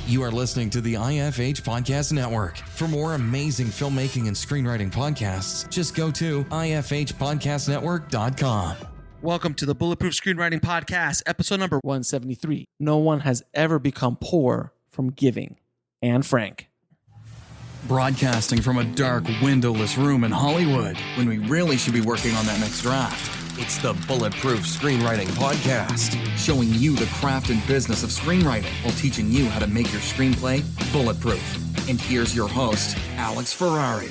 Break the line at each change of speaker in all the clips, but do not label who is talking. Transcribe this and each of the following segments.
You are listening to the IFH Podcast Network. For more amazing filmmaking and screenwriting podcasts, just go to ifhpodcastnetwork.com.
Welcome to the Bulletproof Screenwriting Podcast, episode number 173. No one has ever become poor from giving. Anne Frank.
Broadcasting from a dark, windowless room in Hollywood when we really should be working on that next draft. It's the Bulletproof Screenwriting Podcast, showing you the craft and business of screenwriting while teaching you how to make your screenplay bulletproof. And here's your host, Alex Ferrari.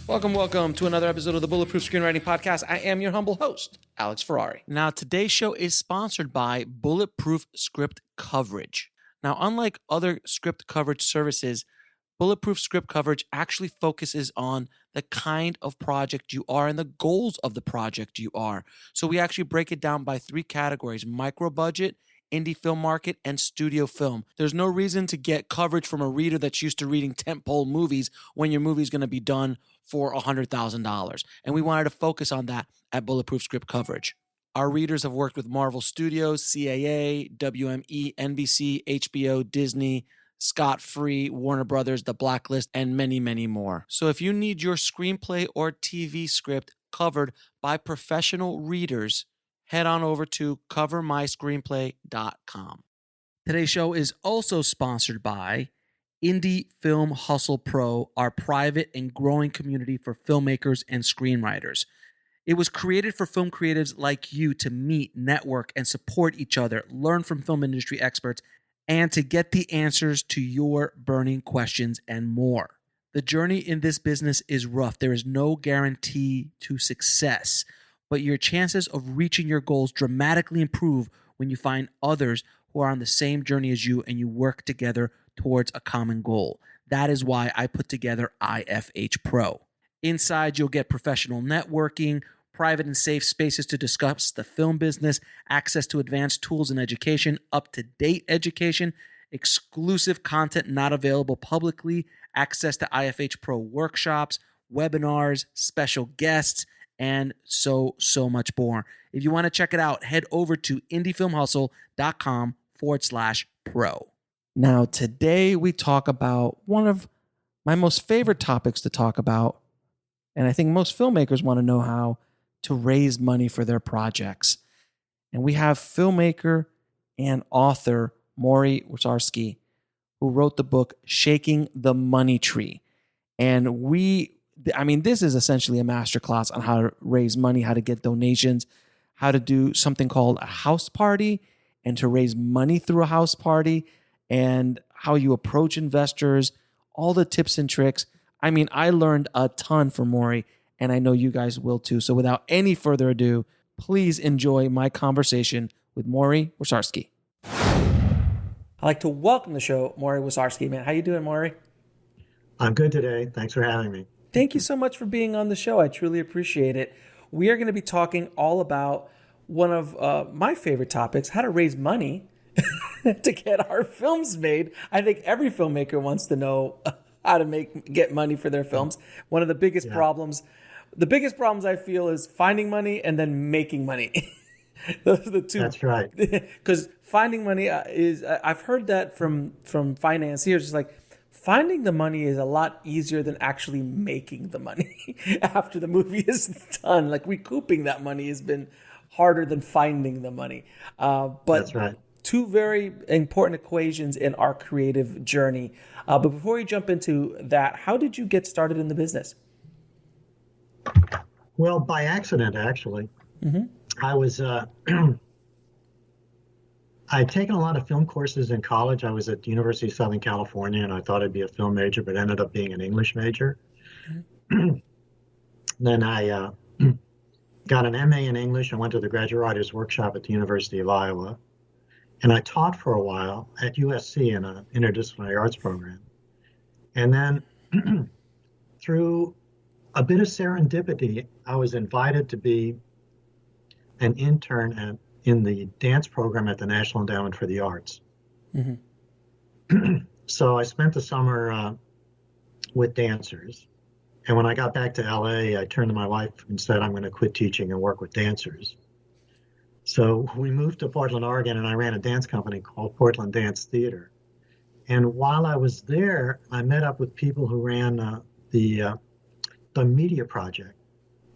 Welcome to another episode of the Bulletproof Screenwriting Podcast. I am your humble host, Alex Ferrari. Now, today's show is sponsored by Bulletproof Script Coverage. Now, unlike other script coverage services, Bulletproof Script Coverage actually focuses on the kind of project you are and the goals of the project you are. So we actually break it down by three categories: micro budget, indie film market, and studio film. There's no reason to get coverage from a reader that's used to reading tentpole movies when your movie's going to be done for $100,000. And we wanted to focus on that at Bulletproof Script Coverage. Our readers have worked with Marvel Studios, CAA, WME, NBC, HBO, Disney, Scott Free, Warner Brothers, The Blacklist, and many, many more. So if you need your screenplay or TV script covered by professional readers, head on over to covermyscreenplay.com. Today's show is also sponsored by Indie Film Hustle Pro, our private and growing community for filmmakers and screenwriters. It was created for film creatives like you to meet, network, and support each other, learn from film industry experts, and to get the answers to your burning questions and more. The journey in this business is rough. There is no guarantee to success, but your chances of reaching your goals dramatically improve when you find others who are on the same journey as you and you work together towards a common goal. That is why I put together IFH Pro. Inside, you'll get professional networking, private and safe spaces to discuss the film business, access to advanced tools and education, up-to-date education, exclusive content not available publicly, access to IFH Pro workshops, webinars, special guests, and so much more. If you want to check it out, head over to indiefilmhustle.com/pro. Now, today we talk about one of my most favorite topics to talk about, and I think most filmmakers want to know how to raise money for their projects. And we have filmmaker and author Morrie Warshawski, who wrote the book Shaking the Money Tree. And this is essentially a masterclass on how to raise money, how to get donations, how to do something called a house party, and to raise money through a house party, and how you approach investors, all the tips and tricks. I learned a ton from Morrie, and I know you guys will too. So without any further ado, please enjoy my conversation with Morrie Warshawski. I'd like to welcome the show, Morrie Warshawski. Man, how you doing, Morrie?
I'm good today. Thanks for having me.
Thank you so much for being on the show. I truly appreciate it. We are going to be talking all about one of my favorite topics, how to raise money to get our films made. I think every filmmaker wants to know how to get money for their films. One of the biggest problems I feel is finding money and then making money. Those are the two.
That's right.
Because finding money is, I've heard that from financiers. It's like finding the money is a lot easier than actually making the money after the movie is done. Like recouping that money has been harder than finding the money. But
that's right.
Two very important equations in our creative journey. But before we jump into that, how did you get started in the business?
Well, by accident, actually.
Mm-hmm.
I was, I'd taken a lot of film courses in college. I was at the University of Southern California, and I thought I'd be a film major, but ended up being an English major. Mm-hmm. Then I got an MA in English and went to the graduate writers workshop at the University of Iowa. And I taught for a while at USC in an interdisciplinary arts program. And then through a bit of serendipity, I was invited to be an intern in the dance program at the National Endowment for the Arts. Mm-hmm. So I spent the summer with dancers. And when I got back to LA, I turned to my wife and said, I'm going to quit teaching and work with dancers. So we moved to Portland, Oregon, and I ran a dance company called Portland Dance Theater. And while I was there, I met up with people who ran the media project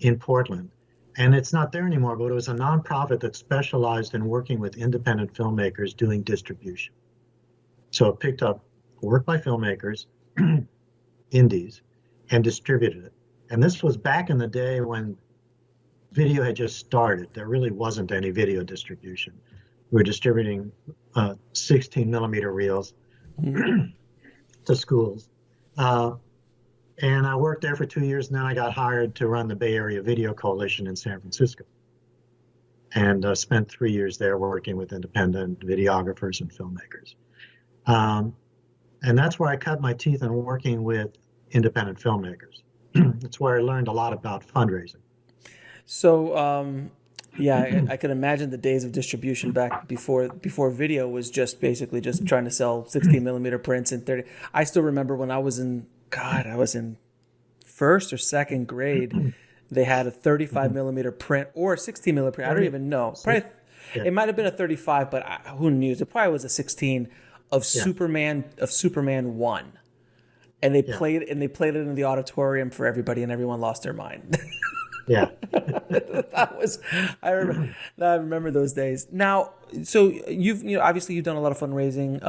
in Portland. And it's not there anymore, but it was a nonprofit that specialized in working with independent filmmakers doing distribution. So it picked up work by filmmakers, indies, and distributed it. And this was back in the day when video had just started. There really wasn't any video distribution. We were distributing 16 millimeter reels to schools. And I worked there for 2 years, and then I got hired to run the Bay Area Video Coalition in San Francisco. And spent 3 years there working with independent videographers and filmmakers. And that's where I cut my teeth in working with independent filmmakers. That's where I learned a lot about fundraising.
So, yeah, I can imagine the days of distribution back before video was just basically just trying to sell 16 millimeter prints in 30. I still remember when I was in first or second grade, they had a 35 millimeter print or a 16 millimeter print. I don't even know. Probably, it might have been a 35, but who knew? It probably was a 16 of Superman 1. And they played it in the auditorium for everybody, and everyone lost their mind.
Yeah.
I remember those days. Now, so you've obviously you've done a lot of fundraising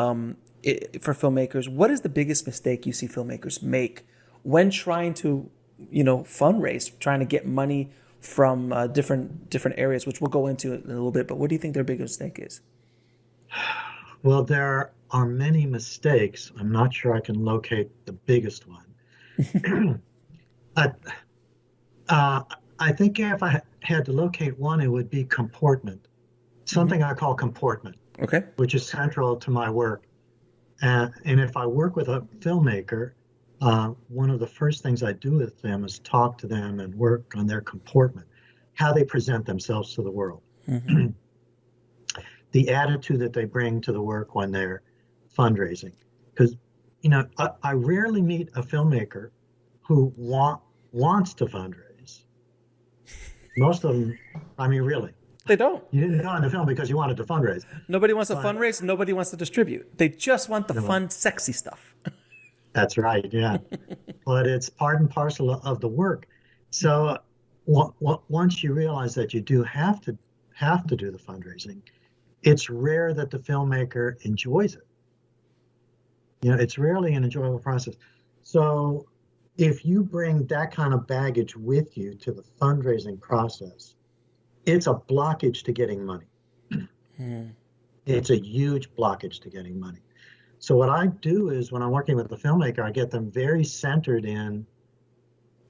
for filmmakers. What is the biggest mistake you see filmmakers make when trying to, fundraise, trying to get money from different areas, which we'll go into in a little bit. But what do you think their biggest mistake is?
Well, there are many mistakes. I'm not sure I can locate the biggest one. I think if I had to locate one, it would be comportment, something I call comportment, which is central to my work. And if I work with a filmmaker, one of the first things I do with them is talk to them and work on their comportment, how they present themselves to the world, the attitude that they bring to the work when they're fundraising. Because, I rarely meet a filmmaker who wants to fundraise. Most of them, really.
They don't.
You didn't go into film because you wanted to fundraise.
Nobody wants to fundraise. Nobody wants to distribute. They just want the fun, sexy stuff.
That's right, yeah. But it's part and parcel of the work. So once you realize that you do have to do the fundraising, it's rare that the filmmaker enjoys it. It's rarely an enjoyable process. So if you bring that kind of baggage with you to the fundraising process, it's a blockage to getting money. It's a huge blockage to getting money. So what I do is when I'm working with the filmmaker, I get them very centered in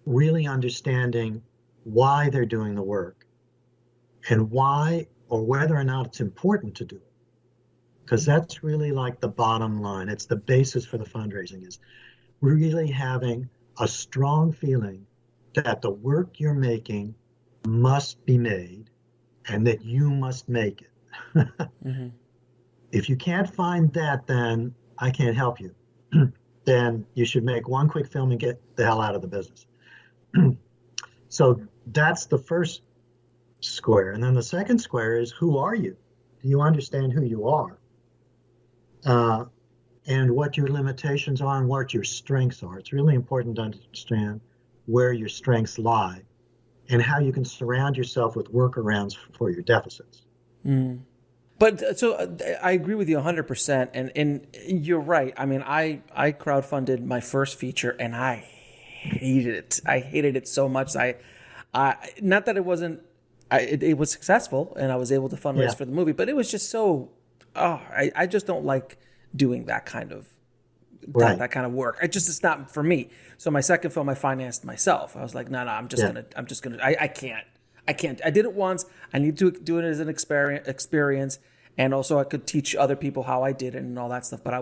really understanding why they're doing the work and why or whether or not it's important to do it. Because that's really like the bottom line. It's the basis for the fundraising, is really having a strong feeling that the work you're making must be made and that you must make it. If you can't find that, then I can't help you. Then you should make one quick film and get the hell out of the business. So that's the first square. And then the second square is, who are you? Do you understand who you are? And what your limitations are and what your strengths are. It's really important to understand where your strengths lie and how you can surround yourself with workarounds for your deficits.
But so I agree with you 100%. And you're right. I crowdfunded my first feature and I hated it. I hated it so much. Not that it wasn't, it was successful and I was able to fundraise for the movie, but it was just so, I just don't like doing that kind of that kind of work. It's not for me. So my second film, I financed myself. I was like, no, I'm just gonna. I can't. I did it once. I need to do it as an experience, and also I could teach other people how I did it and all that stuff. But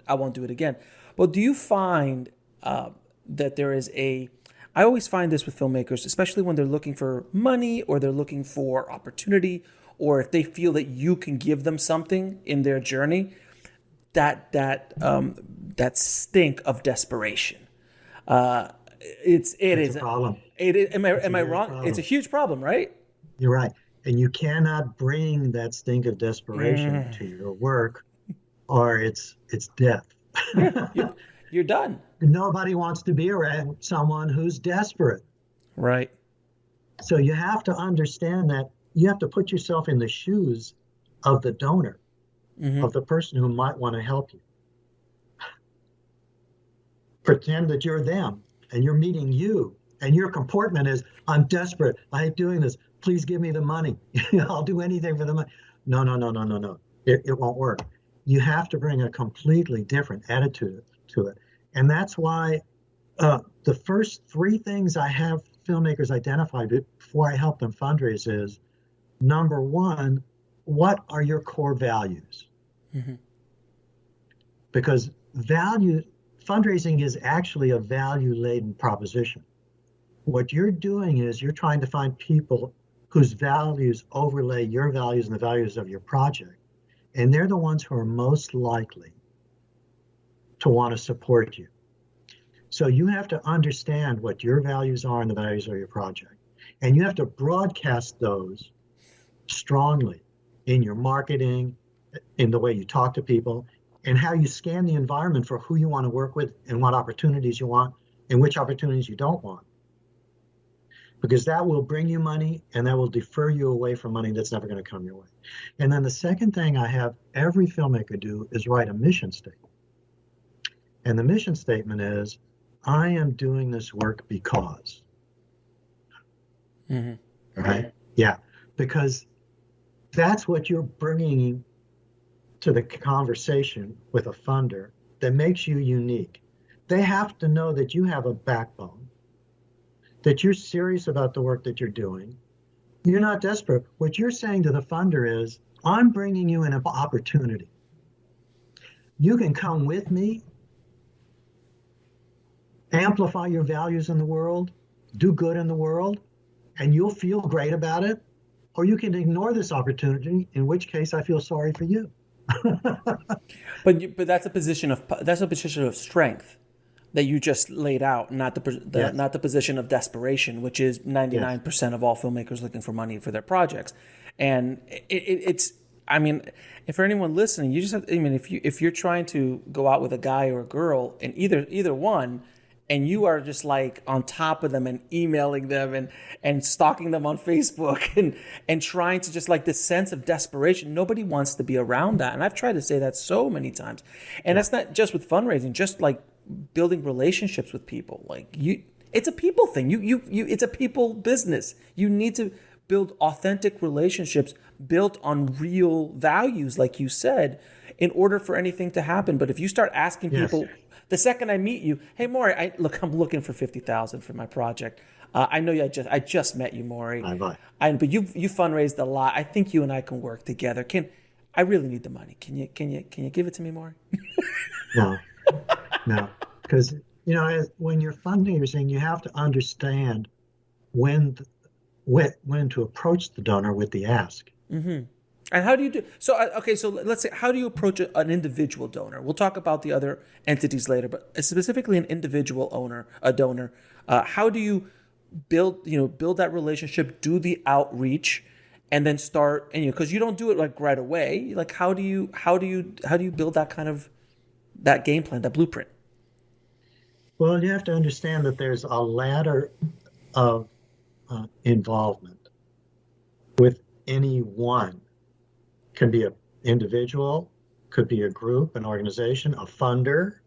I won't do it again. But do you find that there is I always find this with filmmakers, especially when they're looking for money or they're looking for opportunity, or if they feel that you can give them something in their journey. That stink of desperation. It's a
problem.
Am I wrong? Problem. It's a huge problem, right?
You're right. And you cannot bring that stink of desperation to your work, or it's death.
You're done.
Nobody wants to be around someone who's desperate.
Right.
So you have to understand that you have to put yourself in the shoes of the donor, of the person who might want to help you. Pretend that you're them and you're meeting you, and your comportment is, I'm desperate. I hate doing this. Please give me the money. I'll do anything for the money. No. It won't work. You have to bring a completely different attitude to it. And that's why the first three things I have filmmakers identify before I help them fundraise is, number one, what are your core values? Because fundraising is actually a value-laden proposition. What you're doing is you're trying to find people whose values overlay your values and the values of your project. And they're the ones who are most likely to want to support you. So you have to understand what your values are and the values of your project. And you have to broadcast those strongly in your marketing, in the way you talk to people, and how you scan the environment for who you want to work with and what opportunities you want and which opportunities you don't want. Because that will bring you money and that will defer you away from money that's never going to come your way. And then the second thing I have every filmmaker do is write a mission statement. And the mission statement is, I am doing this work because. Right? Yeah. Because that's what you're bringing to the conversation with a funder that makes you unique. They have to know that you have a backbone, that you're serious about the work that you're doing. You're not desperate. What you're saying to the funder is, I'm bringing you an opportunity. You can come with me, amplify your values in the world, do good in the world, and you'll feel great about it. Or you can ignore this opportunity, in which case I feel sorry for you.
But that's a position of strength that you just laid out, not the position of desperation, which is 99% of all filmmakers looking for money for their projects. And it's I mean, if for anyone listening, you just have, I mean, if you're trying to go out with a guy or a girl, and either one, and you are just like on top of them and emailing them and stalking them on Facebook and trying to just like this sense of desperation, nobody wants to be around that. And I've tried to say that so many times. And that's not just with fundraising, just like building relationships with people. Like it's a people thing. It's a people business. You need to build authentic relationships built on real values, like you said, in order for anything to happen. But if you start asking people, the second I meet you, hey, Morrie, I'm looking for $50,000 for my project. I know I just met you, Morrie. But you fundraised a lot. I think you and I can work together. I really need the money. Can you give it to me, Morrie?
No, because when you're fundraising, you have to understand when to approach the donor with the ask.
Mm-hmm. And how do you do so? Okay, so let's say, how do you approach an individual donor? We'll talk about the other entities later, but specifically an individual donor. How do you build that relationship, do the outreach, and then start? And because you don't do it like right away. Like how do you build that kind of that game plan, that blueprint?
Well, you have to understand that there's a ladder of involvement with anyone. Can be an individual, could be a group, an organization, a funder,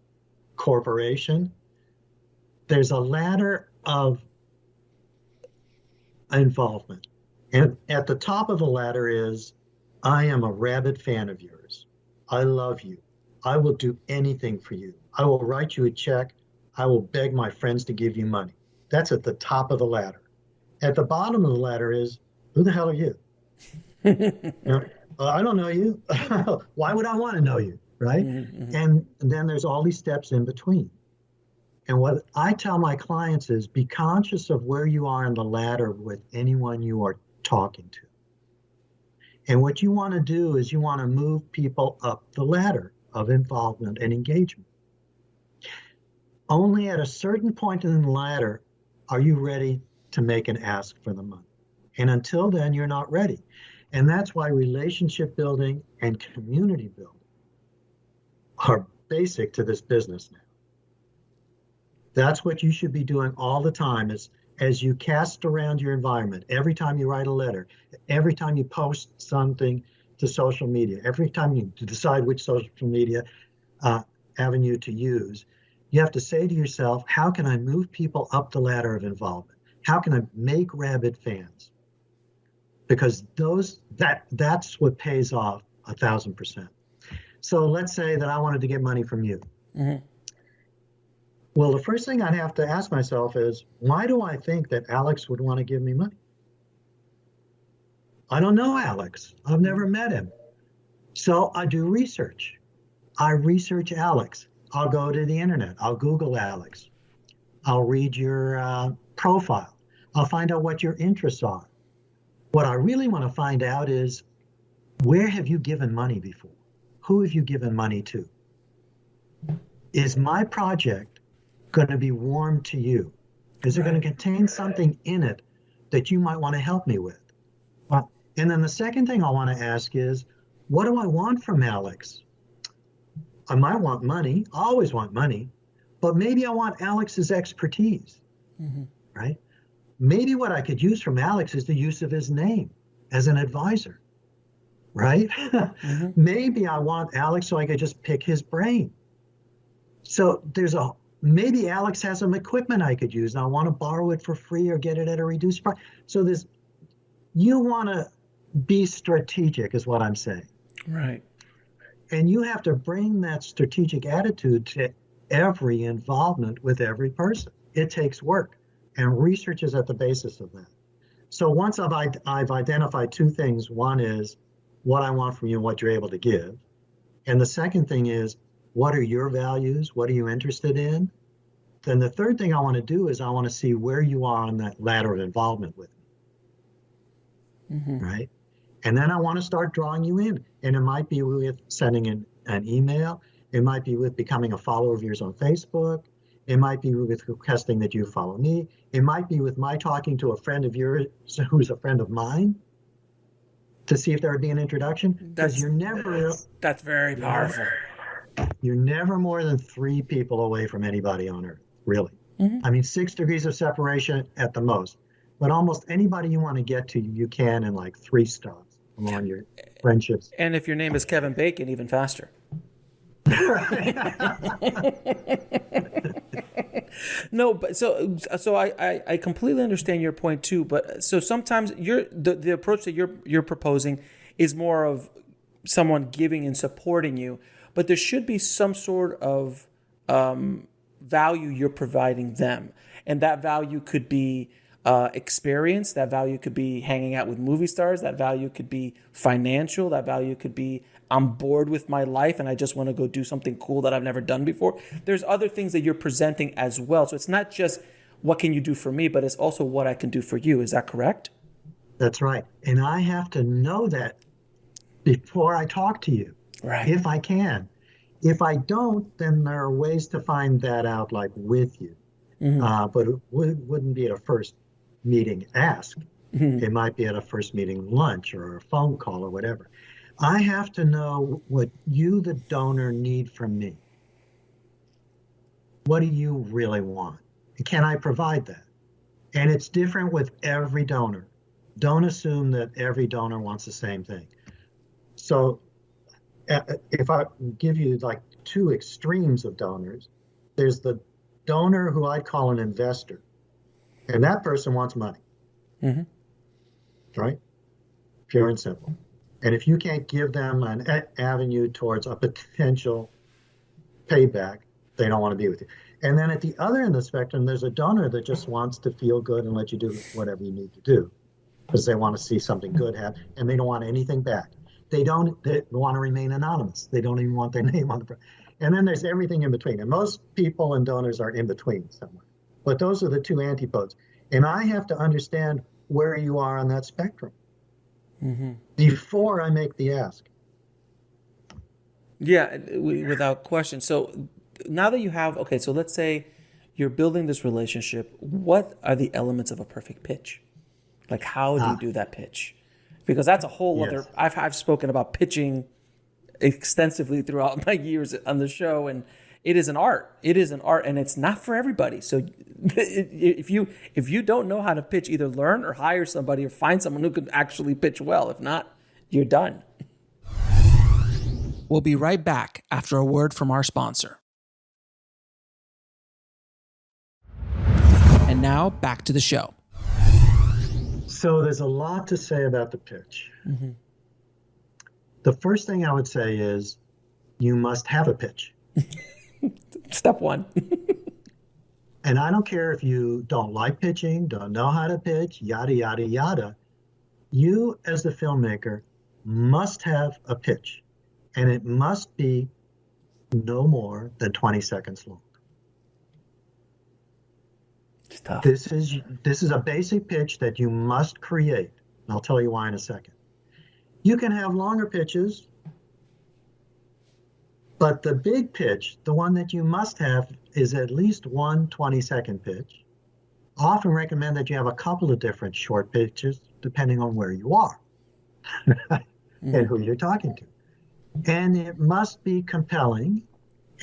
corporation. There's a ladder of involvement. And at the top of the ladder is, I am a rabid fan of yours. I love you. I will do anything for you. I will write you a check. I will beg my friends to give you money. That's at the top of the ladder. At the bottom of the ladder is, who the hell are you? I don't know you. Why would I want to know you, right? Mm-hmm. And then there's all these steps in between. And what I tell my clients is, be conscious of where you are in the ladder with anyone you are talking to. And what you want to do is you want to move people up the ladder of involvement and engagement. Only at a certain point in the ladder are you ready to make an ask for the money. And until then, you're not ready. And that's why relationship building and community building are basic to this business now. That's what you should be doing all the time is as you cast around your environment, every time you write a letter, every time you post something to social media, every time you decide which social media avenue to use, you have to say to yourself, how can I move people up the ladder of involvement? How can I make rabid fans? Because that's what pays off 1,000%. So let's say that I wanted to get money from you.
Mm-hmm.
Well, the first thing I'd have to ask myself is, why do I think that Alex would want to give me money? I don't know Alex. I've never met him. So I do research. I research Alex. I'll go to the internet. I'll Google Alex. I'll read your profile. I'll find out what your interests are. What I really want to find out is, where have you given money before? Who have you given money to? Is my project going to be warm to you? Is it going to contain something in it that you might want to help me with? And then the second thing I want to ask is, what do I want from Alex? I might want money. I always want money. But maybe I want Alex's expertise, right? Maybe what I could use from Alex is the use of his name as an advisor, right? Maybe I want Alex so I could just pick his brain. So maybe Alex has some equipment I could use and I want to borrow it for free or get it at a reduced price. So you want to be strategic is what I'm saying.
Right.
And you have to bring that strategic attitude to every involvement with every person. It takes work, and research is at the basis of that. So once I've identified two things, one is what I want from you and what you're able to give. And the second thing is, what are your values? What are you interested in? Then the third thing I want to do is I want to see where you are on that ladder of involvement with me, right? And then I want to start drawing you in. And it might be with sending an email. It might be with becoming a follower of yours on Facebook. It might be with requesting that you follow me. It might be with my talking to a friend of yours who's a friend of mine to see if there would be an introduction. Because
that's very powerful.
You're never more than 3 people away from anybody on earth, really. I mean, 6 degrees of separation at the most. But almost anybody you want to get to, you can in like 3 stops along your friendships.
And if your name is Kevin Bacon, even faster. No, but so I completely understand your point too. But so sometimes the approach that you're proposing is more of someone giving and supporting you, but there should be some sort of value you're providing them, and that value could be experience. That value could be hanging out with movie stars. That value could be financial. That value could be I'm bored with my life and I just want to go do something cool that I've never done before. There's other things that you're presenting as well. So it's not just what can you do for me, but it's also what I can do for you. Is that correct?
That's right. And I have to know that before I talk to you,
right?
If I can. If I don't, then there are ways to find that out, like with you. But it wouldn't be at a first meeting ask. It might be at a first meeting lunch or a phone call or whatever. I have to know what you, the donor, need from me. What do you really want? And can I provide that? And it's different with every donor. Don't assume that every donor wants the same thing. So if I give you like 2 extremes of donors, there's the donor who I'd call an investor. And that person wants money. Right? Pure and simple. And if you can't give them an avenue towards a potential payback, they don't want to be with you. And then at the other end of the spectrum, there's a donor that just wants to feel good and let you do whatever you need to do because they want to see something good happen and they don't want anything back. They want to remain anonymous. They don't even want their name on the front. And then there's everything in between. And most people and donors are in between somewhere. But those are the 2 antipodes. And I have to understand where you are on that spectrum before I make the ask.
Yeah, without question. So now that you have, okay, so let's say you're building this relationship. What are the elements of a perfect pitch? Like, how do you do that pitch? Because that's a whole other, I've spoken about pitching extensively throughout my years on the show, and it is an art. It is an art, and it's not for everybody. So if you don't know how to pitch, either learn or hire somebody or find someone who can actually pitch well. If not, you're done. We'll be right back after a word from our sponsor. And now back to the show.
So there's a lot to say about the pitch. The first thing I would say is you must have a pitch.
Step one.
And I don't care if you don't like pitching, don't know how to pitch, yada, yada, yada. You, as the filmmaker, must have a pitch. And it must be no more than 20 seconds long.
It's tough.
This is a basic pitch that you must create. And I'll tell you why in a second. You can have longer pitches, but the big pitch, the one that you must have, is at least one 20-second pitch. I often recommend that you have a couple of different short pitches, depending on where you are and who you're talking to. And it must be compelling.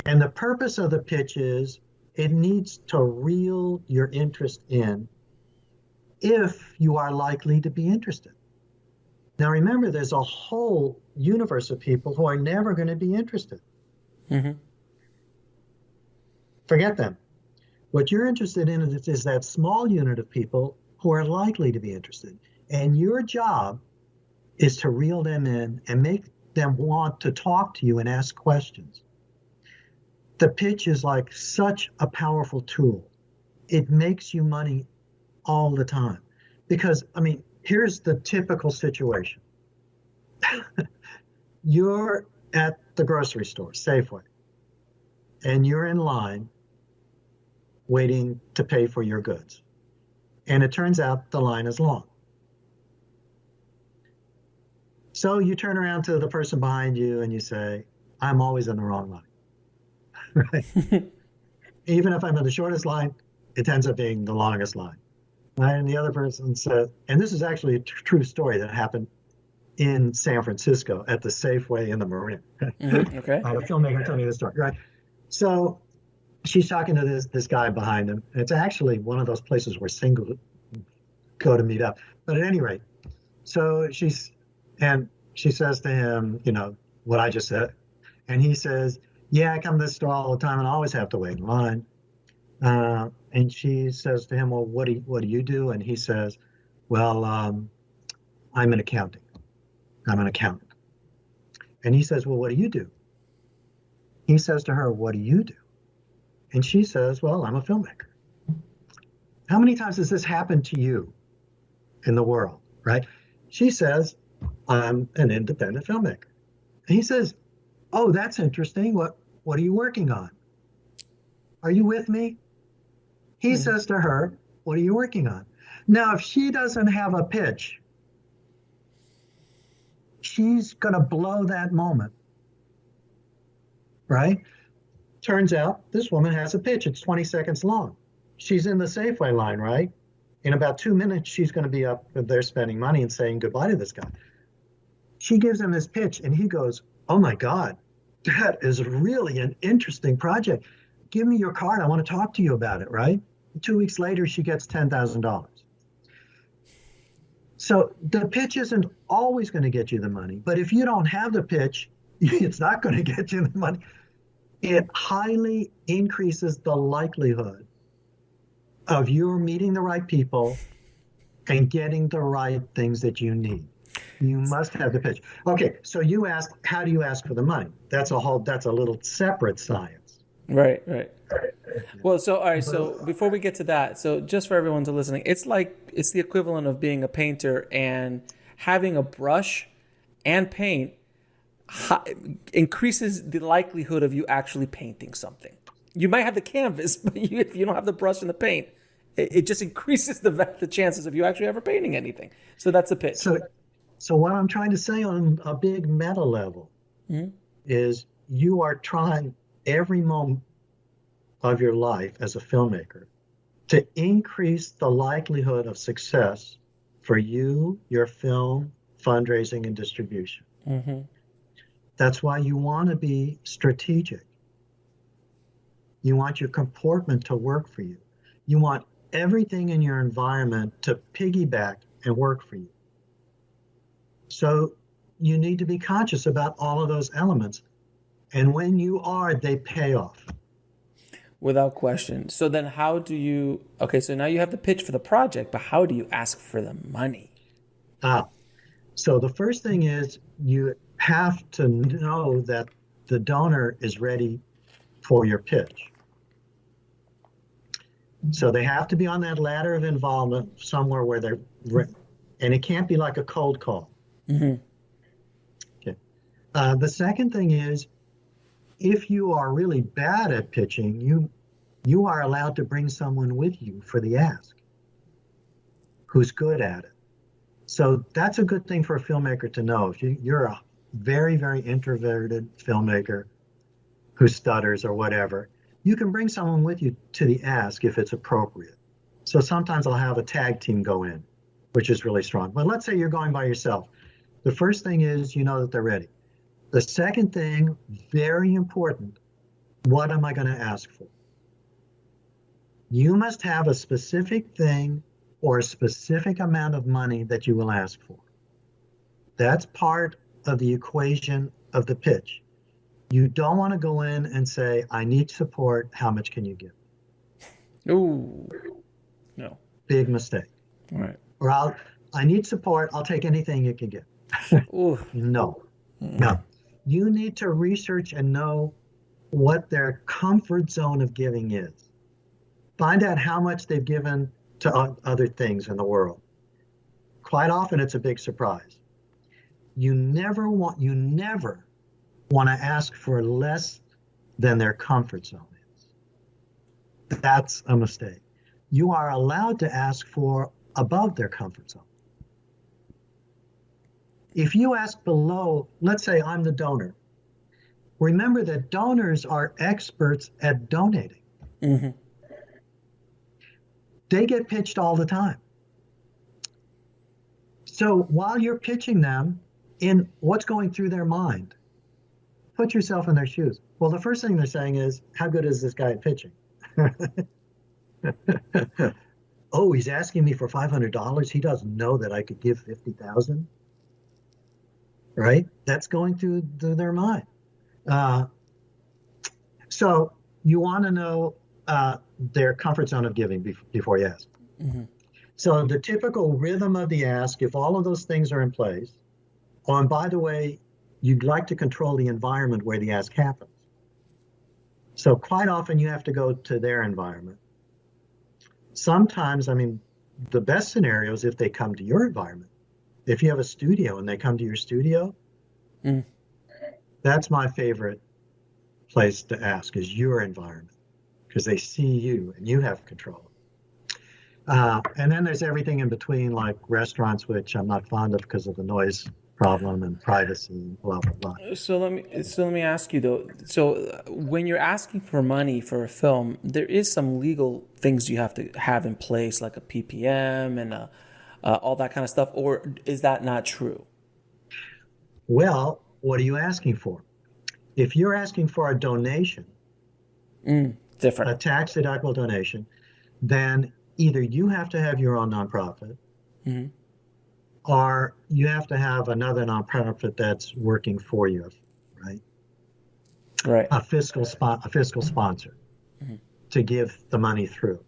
And the purpose of the pitch is it needs to reel your interest in if you are likely to be interested. Now, remember, there's a whole universe of people who are never going to be interested. Forget them. What you're interested in is that small unit of people who are likely to be interested. And your job is to reel them in and make them want to talk to you and ask questions. The pitch is like such a powerful tool. It makes you money all the time. Because, I mean, here's the typical situation. You're at the grocery store, Safeway, and you're in line waiting to pay for your goods. And it turns out the line is long. So you turn around to the person behind you and you say, I'm always in the wrong line. Right? Even if I'm in the shortest line, it ends up being the longest line. Right? And the other person says, and this is actually a true story that happened in San Francisco at the Safeway in the Marina.
Okay.
A filmmaker told me this story. Right? So she's talking to this guy behind him. It's actually one of those places where singles go to meet up. But at any rate, so she says to him, you know, what I just said. And he says, yeah, I come to this store all the time and I always have to wait in line. And she says to him, well, what do you do? And he says, well, I'm in accounting. I'm an accountant. And he says, well, what do you do? He says to her, what do you do? And she says, well, I'm a filmmaker. How many times has this happened to you in the world, right? She says, I'm an independent filmmaker. And he says, oh, that's interesting. What are you working on? Are you with me? He says to her, what are you working on? Now, if she doesn't have a pitch, she's going to blow that moment, right? Turns out this woman has a pitch. It's 20 seconds long. She's in the Safeway line, right? In about 2 minutes, she's going to be up there spending money and saying goodbye to this guy. She gives him this pitch, and he goes, oh, my God, that is really an interesting project. Give me your card. I want to talk to you about it, right? 2 weeks later, she gets $10,000. So the pitch isn't always going to get you the money. But if you don't have the pitch, it's not going to get you the money. It highly increases the likelihood of you meeting the right people and getting the right things that you need. You must have the pitch. Okay, so you asked, how do you ask for the money? That's a little separate science.
Right. Well, so all right. So before we get to that, so just for everyone to listening, it's the equivalent of being a painter and having a brush and paint increases the likelihood of you actually painting something. You might have the canvas, but if you don't have the brush and the paint, it just increases the chances of you actually ever painting anything. So that's the pitch.
So what I'm trying to say on a big meta level is you are trying every moment of your life as a filmmaker to increase the likelihood of success for you, your film, fundraising, and distribution. That's why you want to be strategic. You want your comportment to work for you. You want everything in your environment to piggyback and work for you. So you need to be conscious about all of those elements. And when you are, they pay off.
Without question. So then how do you, okay, so now you have the pitch for the project, but how do you ask for the money?
So the first thing is you have to know that the donor is ready for your pitch. So they have to be on that ladder of involvement somewhere where they're, and it can't be like a cold call.
Mm-hmm.
Okay. The second thing is, if you are really bad at pitching, you are allowed to bring someone with you for the ask who's good at it. So that's a good thing for a filmmaker to know. If you're a very, very introverted filmmaker who stutters or whatever, you can bring someone with you to the ask if it's appropriate. So sometimes I'll have a tag team go in, which is really strong. But let's say you're going by yourself. The first thing is you know that they're ready. The second thing, very important, what am I going to ask for? You must have a specific thing or a specific amount of money that you will ask for. That's part of the equation of the pitch. You don't want to go in and say, I need support, how much can you give?
Ooh, no.
Big mistake.
All right.
Or I need support, I'll take anything you can give.
Ooh.
No. You need to research and know what their comfort zone of giving is. Find out how much they've given to other things in the world. Quite often it's a big surprise. You never want to ask for less than their comfort zone is. That's a mistake. You are allowed to ask for above their comfort zone. If you ask below, let's say I'm the donor. Remember that donors are experts at donating.
Mm-hmm.
They get pitched all the time. So while you're pitching them, in what's going through their mind, put yourself in their shoes. Well, the first thing they're saying is, how good is this guy at pitching? Oh, he's asking me for $500. He doesn't know that I could give $50,000. Right? That's going through their mind. So you want to know their comfort zone of giving before you ask.
Mm-hmm.
So the typical rhythm of the ask, if all of those things are in place, oh, and by the way, you'd like to control the environment where the ask happens. So quite often you have to go to their environment. Sometimes, the best scenario is if they come to your environment. If you have a studio and they come to your studio, that's my favorite place to ask, is your environment, because they see you and you have control. And then there's everything in between, like restaurants, which I'm not fond of because of the noise problem and privacy and blah, blah, blah.
So let me ask you though. So when you're asking for money for a film, there is some legal things you have to have in place, like a PPM and all that kind of stuff, or is that not true?
Well, what are you asking for? If you're asking for a donation,
different,
a tax-deductible donation, then either you have to have your own nonprofit, or you have to have another nonprofit that's working for you, right?
Right.
A fiscal sponsor to give the money through.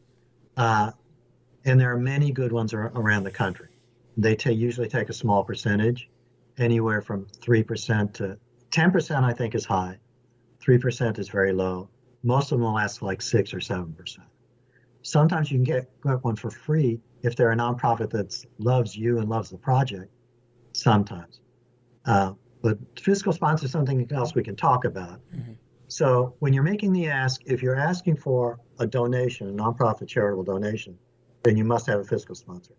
And there are many good ones around the country. They usually take a small percentage, anywhere from 3% to 10%, I think is high. 3% is very low. Most of them will ask like 6 or 7%. Sometimes you can get one for free if they're a nonprofit that loves you and loves the project, sometimes. But fiscal sponsor is something else we can talk about. So when you're making the ask, if you're asking for a donation, a nonprofit charitable donation, then you must have a fiscal sponsor.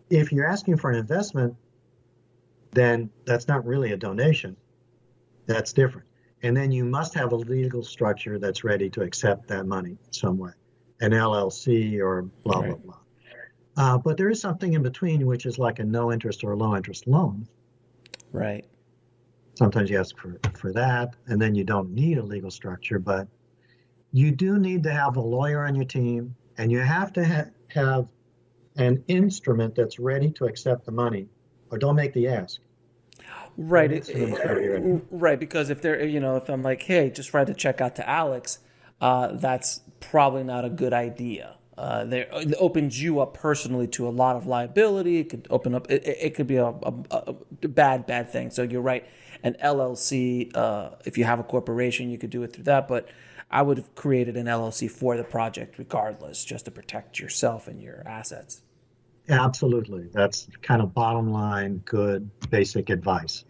If you're asking for an investment, then that's not really a donation. That's different. And then you must have a legal structure that's ready to accept that money in some way, an LLC or blah, blah, blah. But there is something in between, which is like a no interest or a low interest loan.
Right.
Sometimes you ask for that, and then you don't need a legal structure, but you do need to have a lawyer on your team, and you have to have an instrument that's ready to accept the money, or don't make the ask.
Right.
Ready.
Right. Because if they're, if I'm like, hey, just write a check out to Alex, that's probably not a good idea. It opens you up personally to a lot of liability. It could open up, it could be a bad thing. So you're right. An LLC, if you have a corporation, you could do it through that. But I would have created an LLC for the project regardless, just to protect yourself and your assets.
Absolutely. That's kind of bottom line, good, basic advice.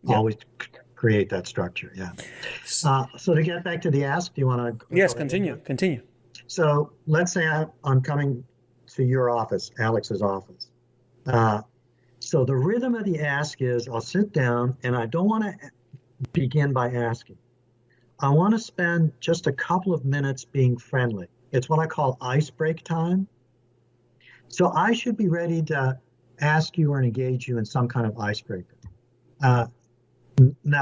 Yeah. Always create that structure. Yeah. So to get back to the ask, do you want to?
Yes, continue.
So let's say I'm coming to your office, Alex's office. So the rhythm of the ask is I'll sit down and I don't want to begin by asking. I want to spend just a couple of minutes being friendly. It's what I call ice break time. So I should be ready to ask you or engage you in some kind of icebreaker. Now,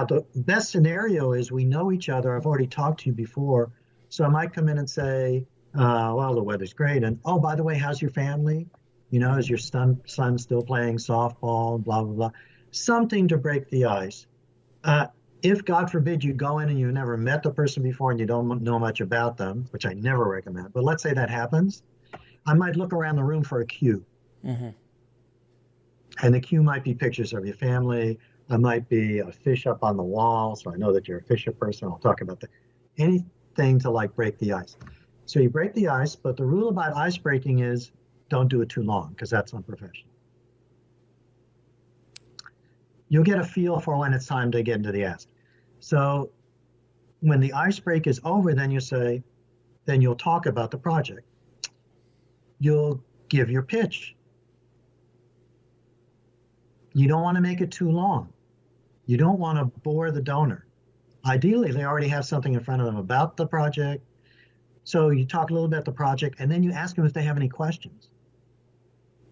the best scenario is we know each other. I've already talked to you before. So I might come in and say, well, the weather's great. And, oh, by the way, how's your family? Is your son still playing softball, blah, blah, blah. Something to break the ice. If, God forbid, you go in and you've never met the person before and you don't know much about them, which I never recommend, but let's say that happens, I might look around the room for a cue. Mm-hmm. And the cue might be pictures of your family. It might be a fish up on the wall, so I know that you're a fisher person. I'll talk about that. Anything to break the ice. So you break the ice, but the rule about ice breaking is don't do it too long because that's unprofessional. You'll get a feel for when it's time to get into the ask. So when the ice break is over, then you'll talk about the project. You'll give your pitch. You don't want to make it too long. You don't want to bore the donor. Ideally, they already have something in front of them about the project. So you talk a little bit about the project, and then you ask them if they have any questions.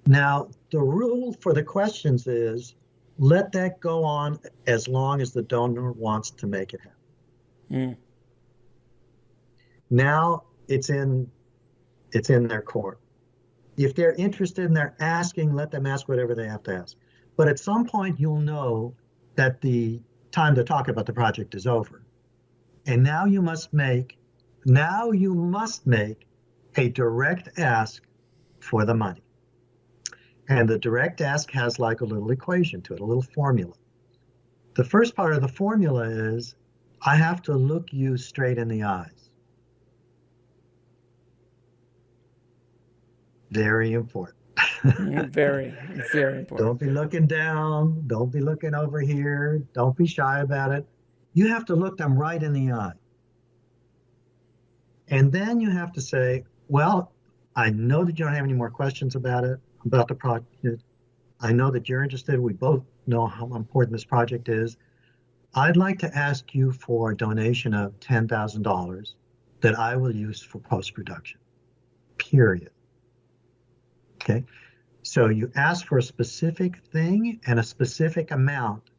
Now, the rule for the questions is let that go on as long as the donor wants to make it happen. Mm. Now it's in their court. If they're interested and they're asking, let them ask whatever they have to ask. But at some point, you'll know that the time to talk about the project is over. And now you must make a direct ask for the money. And the direct ask has like a little equation to it, a little formula. The first part of the formula is I have to look you straight in the eyes. Very important.
Very, very important.
Don't be looking down. Don't be looking over here. Don't be shy about it. You have to look them right in the eye. And then you have to say, well, I know that you don't have any more questions about the project. I know that you're interested. We both know how important this project is. I'd like to ask you for a donation of $10,000 that I will use for post-production, period. Okay. So you ask for a specific thing and a specific amount.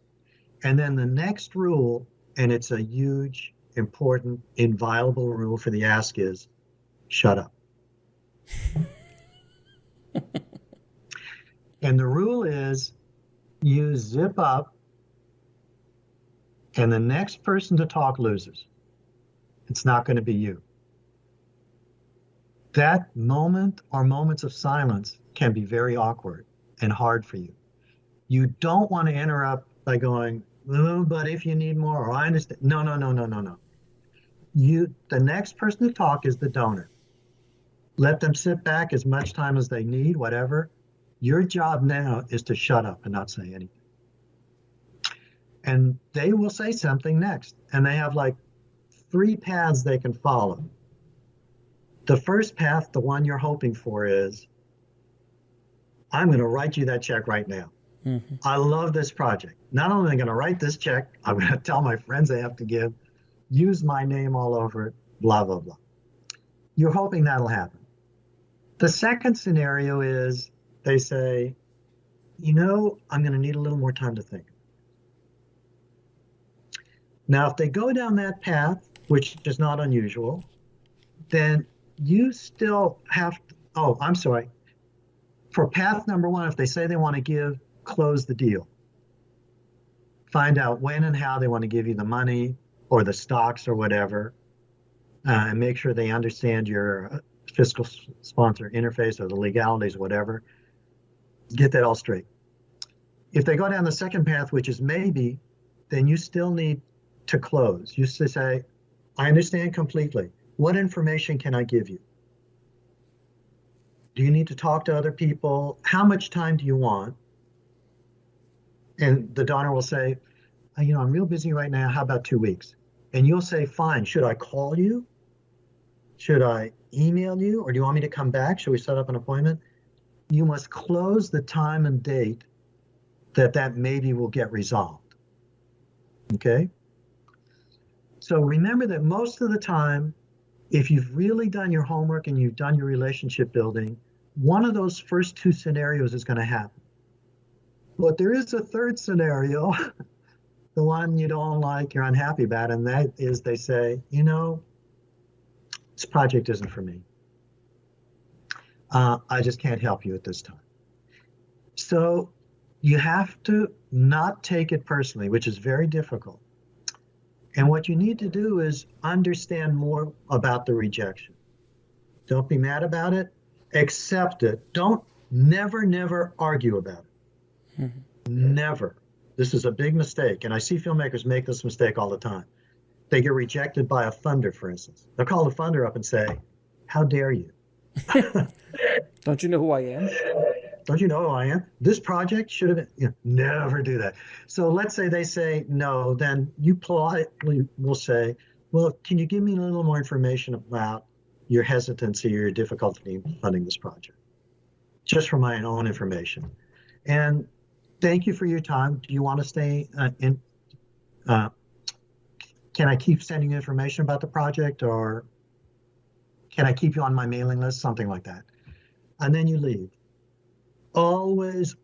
And then the next rule, and it's a huge, important, inviolable rule for the ask is shut up. And the rule is you zip up and the next person to talk loses. It's not going to be you. That moment or moments of silence can be very awkward and hard for you. You don't want to interrupt by going, oh, but if you need more, or I understand. No. The next person to talk is the donor. Let them sit back as much time as they need, whatever. Your job now is to shut up and not say anything. And they will say something next. And they have like 3 paths they can follow. The first path, the one you're hoping for is, I'm going to write you that check right now. Mm-hmm. I love this project. Not only am I going to write this check, I'm going to tell my friends they have to give, use my name all over it, blah, blah, blah. You're hoping that'll happen. The second scenario is they say, I'm going to need a little more time to think. Now, if they go down that path, which is not unusual, then you still have to, oh, I'm sorry. For path number one, if they say they want to give, close the deal. Find out when and how they want to give you the money or the stocks or whatever, and make sure they understand your fiscal sponsor interface or the legalities, whatever. Get that all straight. If they go down the second path, which is maybe, then you still need to close. You say, I understand completely. What information can I give you? Do you need to talk to other people? How much time do you want? And the donor will say, I'm real busy right now. How about 2 weeks? And you'll say, fine. Should I call you? Should I email you? Or do you want me to come back? Should we set up an appointment? You must close the time and date that maybe will get resolved. Okay? So remember that most of the time, if you've really done your homework and you've done your relationship building, one of those first two scenarios is going to happen. But there is a third scenario, the one you don't like, you're unhappy about, and that is they say, this project isn't for me. I just can't help you at this time. So you have to not take it personally, which is very difficult. And what you need to do is understand more about the rejection. Don't be mad about it. Accept it. Never argue about it. Mm-hmm. Never. This is a big mistake. And I see filmmakers make this mistake all the time. They get rejected by a funder, for instance. They'll call the funder up and say, how dare you?
Don't you know who I am?
Don't you know who I am? This project should have been, never do that. So let's say they say no, then you politely will say, well, can you give me a little more information about your hesitancy or your difficulty in funding this project? Just for my own information. And thank you for your time. Do you want to stay in? Can I keep sending you information about the project, or can I keep you on my mailing list? Something like that. And then you leave. Always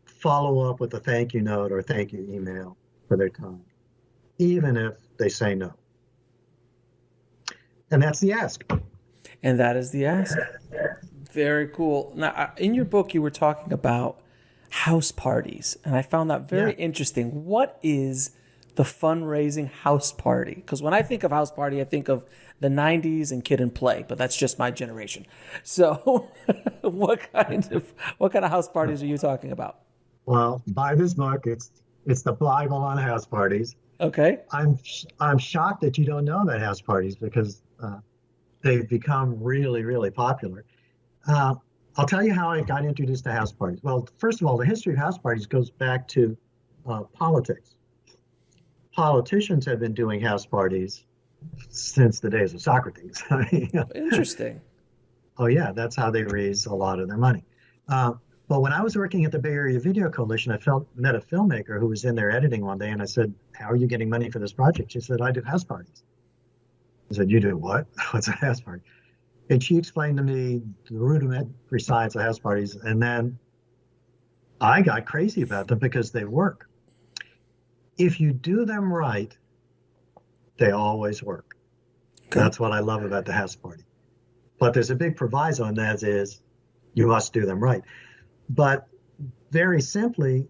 follow up with a thank you note or thank you email for their time, even if they say no. And that's the ask.
And that is the ask. Very cool. Now, in your book, you were talking about house parties, and I found that very interesting. What is the fundraising house party? Because when I think of house party, I think of the 90s and Kid and Play, but that's just my generation. So what kind of house parties are you talking about?
Well, buy this book. It's the Bible on house parties.
Okay.
I'm shocked that you don't know about house parties, because they've become really, really popular. I'll tell you how I got introduced to house parties. Well, first of all, the history of house parties goes back to politics. Politicians have been doing house parties since the days of Socrates.
Interesting.
Oh, yeah, that's how they raise a lot of their money. But when I was working at the Bay Area Video Coalition, I met a filmmaker who was in there editing one day, and I said, how are you getting money for this project? She said, I do house parties. I said, you do what? What's a house party? And she explained to me the rudimentary science of house parties, and then I got crazy about them because they work. If you do them right, they always work. Okay. That's what I love about the house party. But there's a big proviso, and that is you must do them right. But very simply,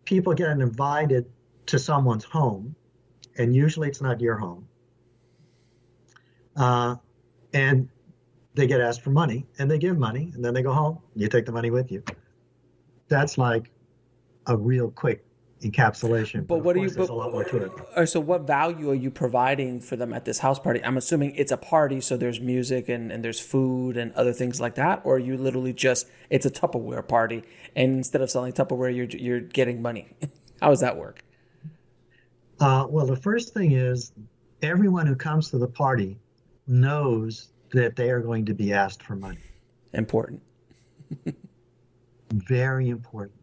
people get invited to someone's home, and usually it's not your home. And they get asked for money, and they give money, and then they go home. You take the money with you. That's like a real quick encapsulation.
But what do you?
There's a lot more to it.
So, what value are you providing for them at this house party? I'm assuming it's a party, so there's music and there's food and other things like that, or are you literally just it's a Tupperware party, and instead of selling Tupperware, you're getting money. How does that work?
Well, the first thing is everyone who comes to the party knows that they are going to be asked for money.
Important.
Very important.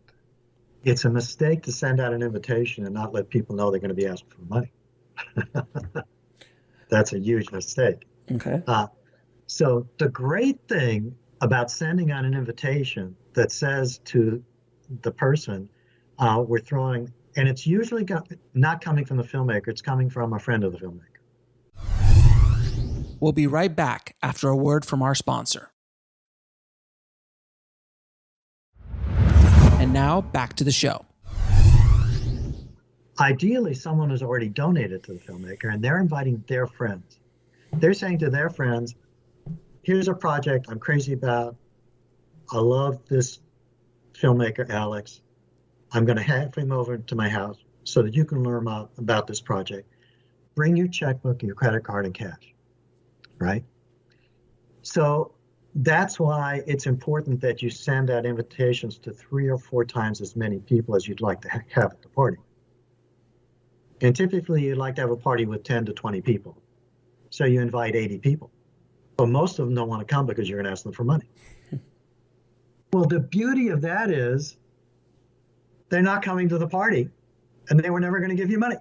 It's a mistake to send out an invitation and not let people know they're going to be asked for money. That's a huge mistake.
Okay.
So the great thing about sending out an invitation that says to the person, we're throwing And it's usually not coming from the filmmaker, it's coming from a friend of the filmmaker.
We'll be right back after a word from our sponsor. And now back to the show.
Ideally, someone has already donated to the filmmaker and they're inviting their friends. They're saying to their friends, here's a project I'm crazy about. I love this filmmaker, Alex. I'm going to have him over to my house so that you can learn about this project. Bring your checkbook, your credit card, and cash, right? So that's why it's important that you send out invitations to 3 or 4 times as many people as you'd like to have at the party. And typically, you'd like to have a party with 10 to 20 people. So you invite 80 people. But most of them don't want to come because you're going to ask them for money. Well, the beauty of that is they're not coming to the party and they were never going to give you money.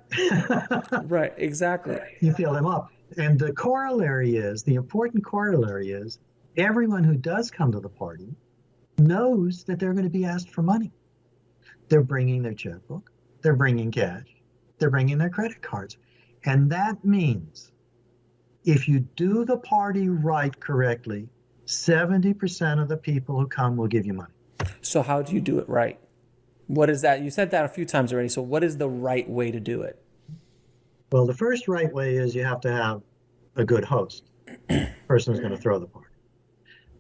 Right, exactly.
You fill them up. And the important corollary is everyone who does come to the party knows that they're going to be asked for money. They're bringing their checkbook, they're bringing cash, they're bringing their credit cards. And that means if you do the party right correctly, 70% of the people who come will give you money.
So how do you do it right? What is that? You said that a few times already. So what is the right way to do it?
Well, the first right way is you have to have a good host, person who's going to throw the party.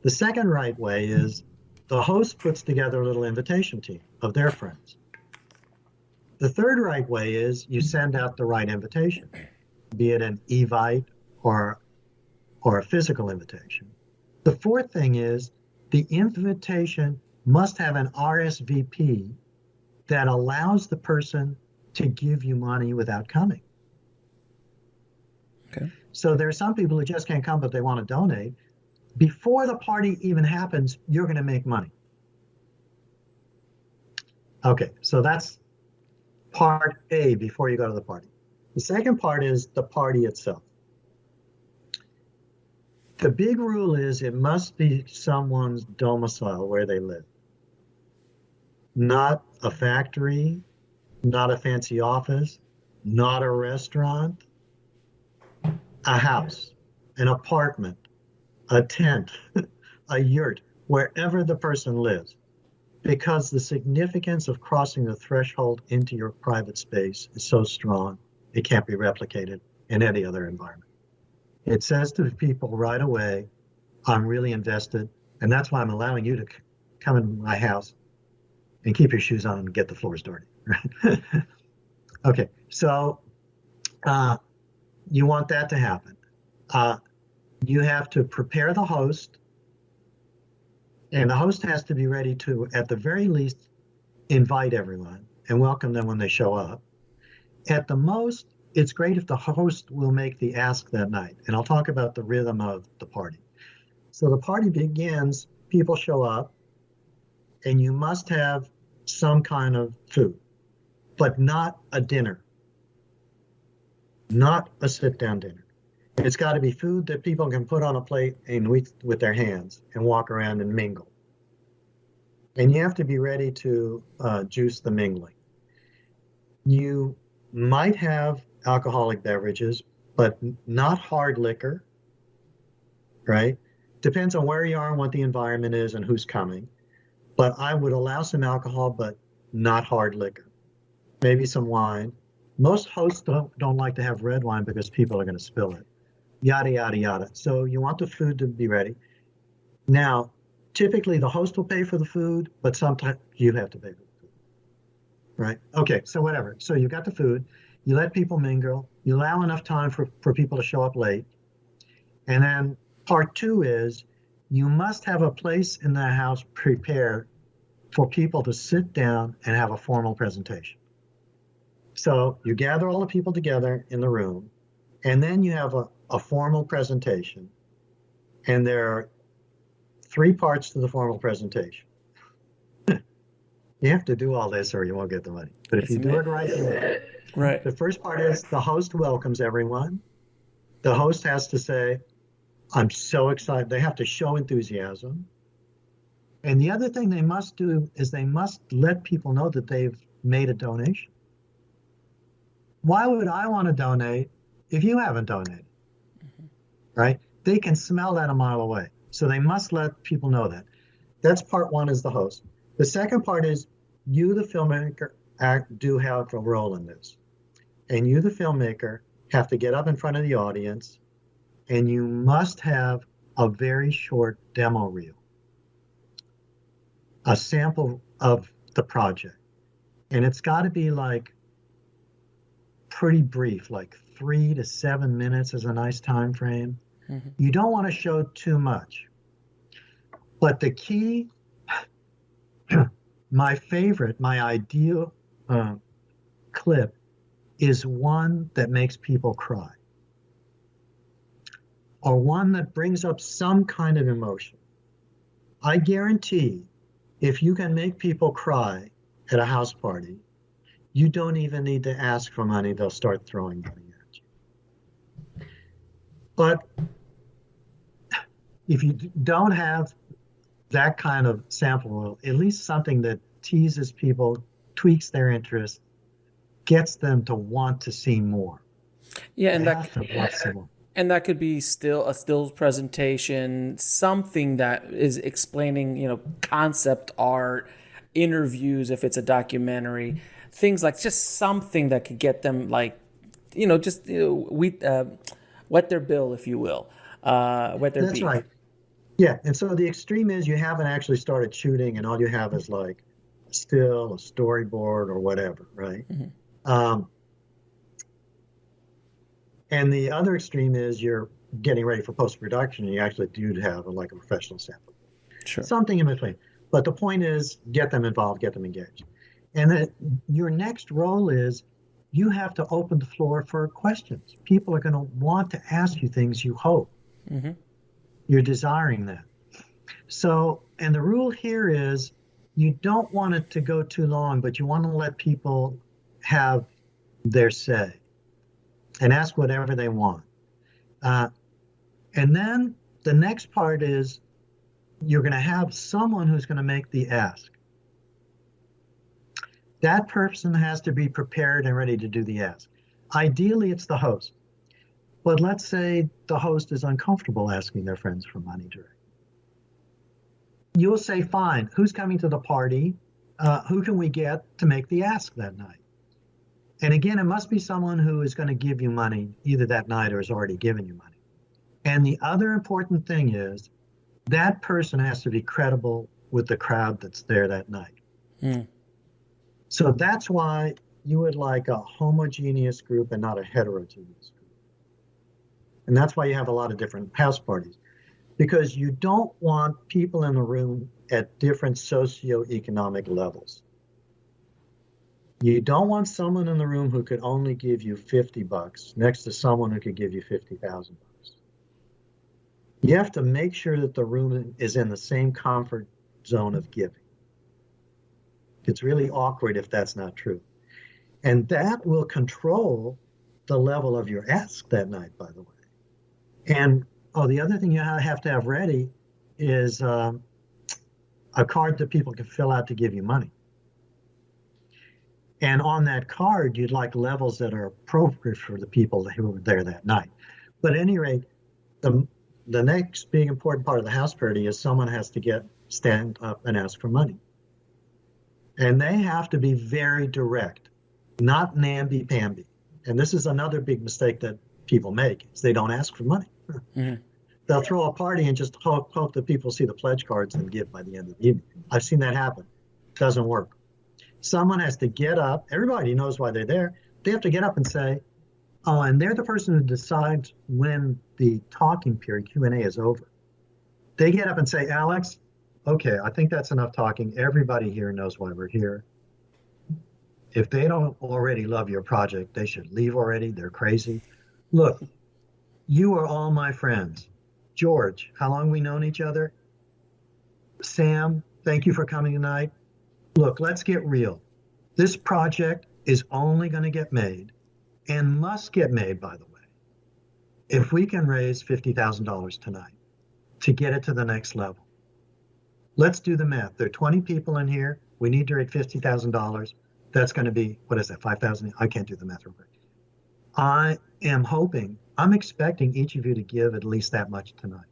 The second right way is the host puts together a little invitation team of their friends. The third right way is you send out the right invitation, be it an evite or a physical invitation. The fourth thing is the invitation must have an RSVP that allows the person to give you money without coming.
Okay.
So there are some people who just can't come, but they want to donate. Before the party even happens, you're going to make money. Okay, so that's part A before you go to the party. The second part is the party itself. The big rule is it must be someone's domicile where they live. Not a factory, not a fancy office, not a restaurant, a house, an apartment, a tent, a yurt, wherever the person lives. Because the significance of crossing the threshold into your private space is so strong, it can't be replicated in any other environment. It says to people right away, I'm really invested, and that's why I'm allowing you to come in my house and keep your shoes on and get the floors dirty. Right? Okay, so you want that to happen. You have to prepare the host, and the host has to be ready to, at the very least, invite everyone and welcome them when they show up. At the most, it's great if the host will make the ask that night. And I'll talk about the rhythm of the party. So the party begins, people show up, and you must have some kind of food, but not a dinner, not a sit-down dinner. It's got to be food that people can put on a plate and with their hands and walk around and mingle. And you have to be ready to juice the mingling. You might have alcoholic beverages, but not hard liquor, right? Depends on where you are and what the environment is and who's coming. But I would allow some alcohol, but not hard liquor. Maybe some wine. Most hosts don't like to have red wine because people are going to spill it. Yada, yada, yada. So you want the food to be ready. Now, typically the host will pay for the food, but sometimes you have to pay for the food. Right? Okay, so whatever. So you got the food. You let people mingle. You allow enough time for people to show up late. And then part 2 is you must have a place in the house prepared for people to sit down and have a formal presentation. So you gather all the people together in the room, and then you have a formal presentation. And there are 3 parts to the formal presentation. You have to do all this or you won't get the money. But if you do it right, you will.
Right.
The first part is the host welcomes everyone. The host has to say, I'm so excited. They have to show enthusiasm. And the other thing they must do is they must let people know that they've made a donation. Why would I want to donate if you haven't donated? Right? They can smell that a mile away. So they must let people know that. That's part one, as the host. The second part is you, the filmmaker, do have a role in this. And you, the filmmaker, have to get up in front of the audience, and you must have a very short demo reel, a sample of the project. And it's got to be like pretty brief, like 3 to 7 minutes is a nice time frame. Mm-hmm. You don't want to show too much. But the key, my favorite, my ideal clip is one that makes people cry, or one that brings up some kind of emotion. I guarantee if you can make people cry at a house party, you don't even need to ask for money. They'll start throwing money at you. But if you don't have that kind of sample, at least something that teases people, tweaks their interest, gets them to want to see more.
Yeah, and that could be still a stills presentation, something that is explaining, concept art, interviews if it's a documentary, things like just something that could get them wet their bill, if you will, wet their
That's
beak.
Right. Yeah, and so the extreme is you haven't actually started shooting, and all you have is like a still, a storyboard, or whatever, right? Mm-hmm. And the other extreme is you're getting ready for post-production, and you actually do have a professional sample.
Sure.
Something in between. But the point is, get them involved, get them engaged. And then your next role is you have to open the floor for questions. People are going to want to ask you things, you hope. Mm-hmm. You're desiring that. So, and the rule here is you don't want it to go too long, but you want to let people have their say and ask whatever they want. And then the next part is you're going to have someone who's going to make the ask. That person has to be prepared and ready to do the ask. Ideally, it's the host. But let's say the host is uncomfortable asking their friends for money directly. You'll say, fine, who's coming to the party? Who can we get to make the ask that night? And again, it must be someone who is going to give you money either that night or has already given you money. And the other important thing is that person has to be credible with the crowd that's there that night. Mm. So that's why you would like a homogeneous group and not a heterogeneous group. And that's why you have a lot of different house parties, because you don't want people in the room at different socioeconomic levels. You don't want someone in the room who could only give you $50 next to someone who could give you $50,000. You have to make sure that the room is in the same comfort zone of giving. It's really awkward if that's not true. And that will control the level of your ask that night, by the way. And the other thing you have to have ready is a card that people can fill out to give you money. And on that card, you'd like levels that are appropriate for the people who were there that night. But at any rate, the next big important part of the house party is someone has to stand up and ask for money. And they have to be very direct, not namby-pamby. And this is another big mistake that people make, is they don't ask for money. Mm-hmm. They'll throw a party and just hope that people see the pledge cards and give by the end of the evening. I've seen that happen. Doesn't work. Someone has to get up. Everybody knows why they're there. They have to get up and say, and they're the person who decides when the talking period, Q&A, is over. They get up and say, Alex, okay, I think that's enough talking. Everybody here knows why we're here. If they don't already love your project, they should leave already. They're crazy. Look, you are all my friends. George, how long have we known each other? Sam, thank you for coming tonight. Look, let's get real. This project is only going to get made, and must get made, by the way, if we can raise $50,000 tonight to get it to the next level. Let's do the math. There are 20 people in here. We need to raise $50,000. That's going to be, what is that, 5,000? I can't do the math real quick. I'm expecting each of you to give at least that much tonight.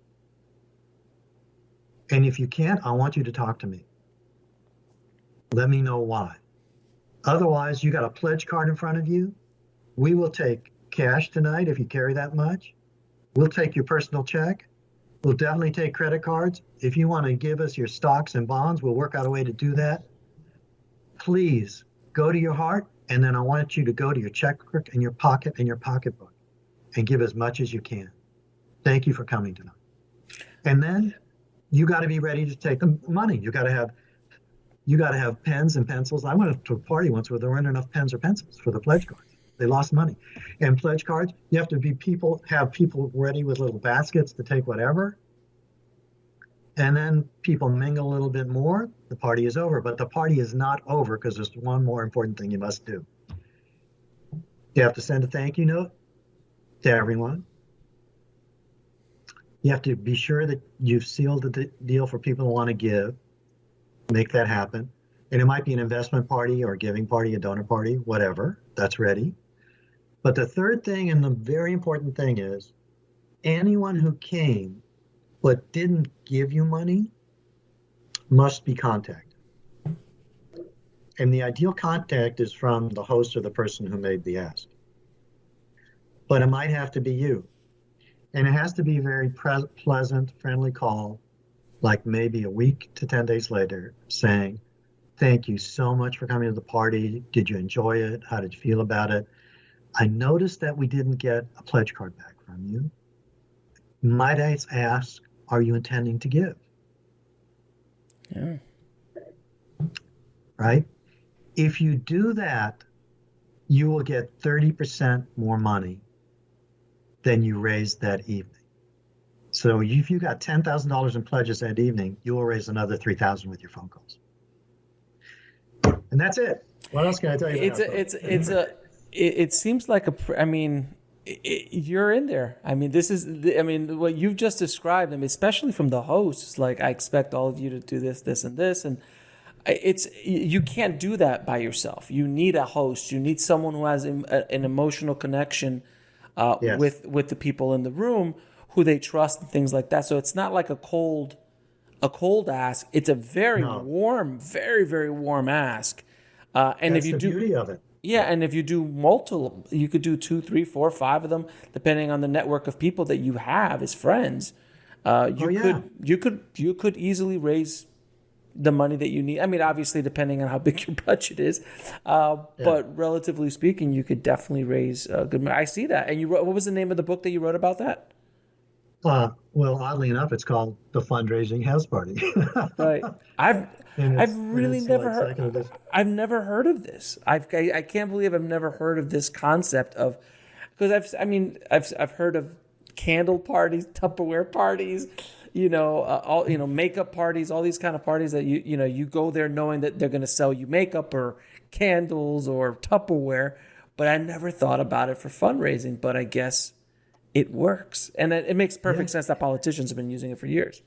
And if you can't, I want you to talk to me. Let me know why. Otherwise, you got a pledge card in front of you. We will take cash tonight if you carry that much. We'll take your personal check. We'll definitely take credit cards. If you want to give us your stocks and bonds, we'll work out a way to do that. Please go to your heart, and then I want you to go to your checkbook and your pocket and your pocketbook and give as much as you can. Thank you for coming tonight. And then you got to be ready to take the money. You got to have pens and pencils. I went to a party once where there weren't enough pens or pencils for the pledge cards. They lost money. And pledge cards, you have to have people ready with little baskets to take whatever. And then people mingle a little bit more. The party is over. But the party is not over because there's one more important thing you must do. You have to send a thank you note to everyone. You have to be sure that you've sealed the deal for people who want to give. Make that happen. And it might be an investment party or a giving party, a donor party, whatever. That's ready. But the third thing and the very important thing is anyone who came but didn't give you money must be contacted. And the ideal contact is from the host or the person who made the ask. But it might have to be you. And it has to be a very pleasant, friendly call, like maybe a week to 10 days later, saying, thank you so much for coming to the party. Did you enjoy it? How did you feel about it? I noticed that we didn't get a pledge card back from you. Might I ask, are you intending to give?
Yeah.
Right? If you do that, you will get 30% more money than you raised that evening. So if you got $10,000 in pledges that evening, you will raise another $3,000 with your phone calls. And that's it. What else can I tell you?
It seems like you're in there. I mean, what you've just described, especially from the host, is like, I expect all of you to do this, this, and this. And you can't do that by yourself. You need a host. You need someone who has an emotional connection
Yes.
with the people in the room who they trust and things like that. So it's not like a cold ask. It's a very warm, very, very warm ask. And
That's
if you
the beauty of it.
Yeah, and if you do multiple, you could do 2, 3, 4, 5 of them, depending on the network of people that you have as friends. You could easily raise the money that you need. I mean, obviously, depending on how big your budget is, but relatively speaking, you could definitely raise good money. I see that. And you wrote, what was the name of the book that you wrote about that?
Well, oddly enough, it's called The Fundraising House Party.
Right. I've never heard of this. I can't believe I've never heard of this concept of, because I've heard of candle parties, Tupperware parties, makeup parties, all these kind of parties that you go there knowing that they're going to sell you makeup or candles or Tupperware, but I never thought about it for fundraising. But I guess it works, and it makes perfect sense that politicians have been using it for years.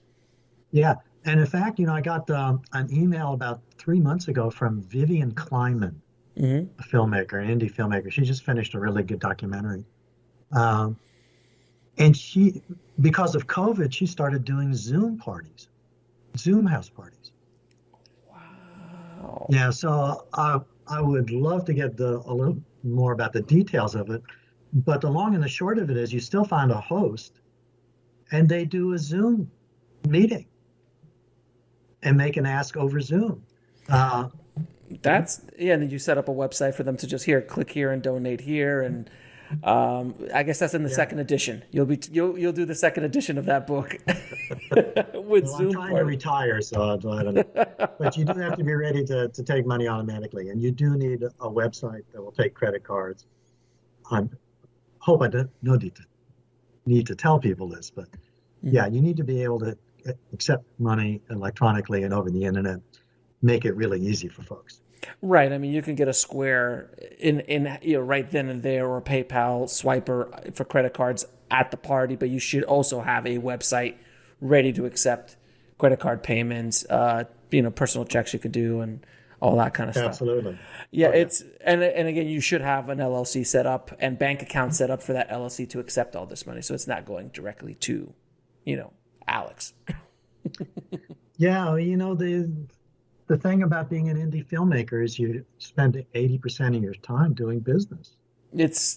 Yeah. And in fact, I got an email about 3 months ago from Vivian Kleinman, a filmmaker, an indie filmmaker. She just finished a really good documentary. And she, because of COVID, she started doing Zoom parties, Zoom house parties.
Wow.
Yeah. So I would love to get a little more about the details of it. But the long and the short of it is you still find a host and they do a Zoom meeting and make an ask over Zoom.
And then you set up a website for them to just click here and donate here. And I guess that's in the second edition. You'll do the second edition of that book with Zoom.
I'm trying to retire, so I don't know. But you do have to be ready to take money automatically. And you do need a website that will take credit cards. I hope I don't need to tell people this, but yeah, you need to be able to accept money electronically and over the internet, make it really easy for folks.
Right. I mean, you can get a Square in right then and there, or a PayPal swiper for credit cards at the party, but you should also have a website ready to accept credit card payments, personal checks you could do, and all that kind of stuff.
Absolutely.
Yeah,
Okay.
it's and again, you should have an LLC set up and bank account set up for that LLC to accept all this money, so it's not going directly to, Alex.
Yeah, the thing about being an indie filmmaker is you spend 80% of your time doing business.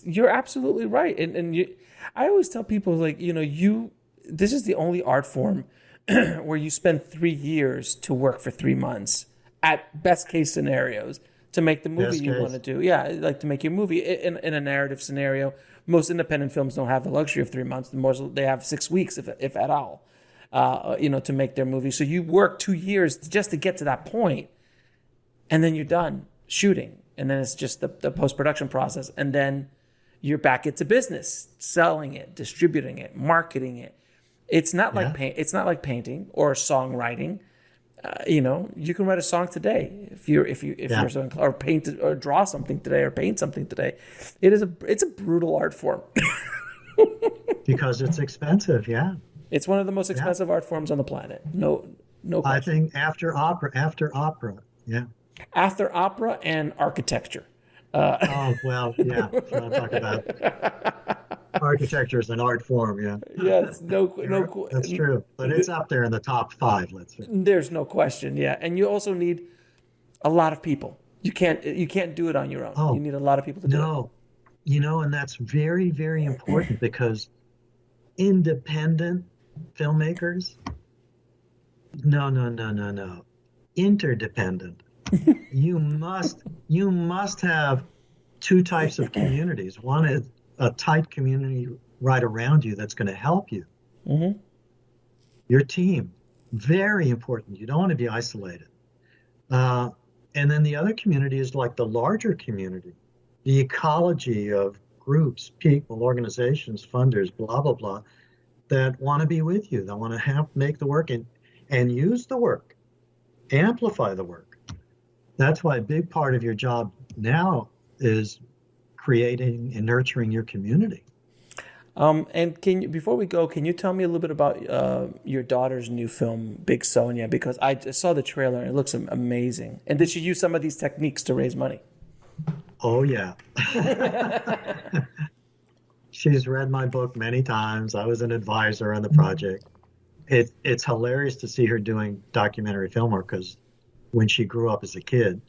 You're absolutely right, and I always tell people, like, this is the only art form where you spend 3 years to work for 3 months at best case scenarios to make the movie
Best
you
case.
want to do. Yeah, like to make your movie in a narrative scenario. Most independent films don't have the luxury of 3 months. They have 6 weeks, if at all, to make their movie. So you work 2 years just to get to that point, and then you're done shooting. And then it's just the post-production process. And then you're back into business, selling it, distributing it, marketing it. It's not like it's not like painting or songwriting. You can write a song today if you're so, or paint or draw something today or paint something today. It's a brutal art form.
Because it's expensive, yeah.
It's one of the most expensive art forms on the planet. No question.
I think after opera, yeah.
After opera and architecture.
Oh, well, yeah. So I'm talking about architecture is an art form, yeah.
Yes,
That's true. But it's up there in the top 5, let's say.
There's no question, yeah. And you also need a lot of people. You can't do it on your own.
Oh,
you need a lot of people to do it.
No, and that's very, very important because independent filmmakers, no. Interdependent. You must have 2 types of communities. One is a tight community right around you that's going to help you.
Mm-hmm.
Your team, very important. You don't want to be isolated. And then the other community is like the larger community, the ecology of groups, people, organizations, funders, blah, blah, blah, that want to be with you, that want to make the work and use the work, amplify the work. That's why a big part of your job now is creating and nurturing your community.
And before we go, can you tell me a little bit about your daughter's new film, Big Sonia? Because I just saw the trailer and it looks amazing. And did she use some of these techniques to raise money?
Oh, yeah. She's read my book many times. I was an advisor on the project. It's hilarious to see her doing documentary film work because when she grew up as a kid,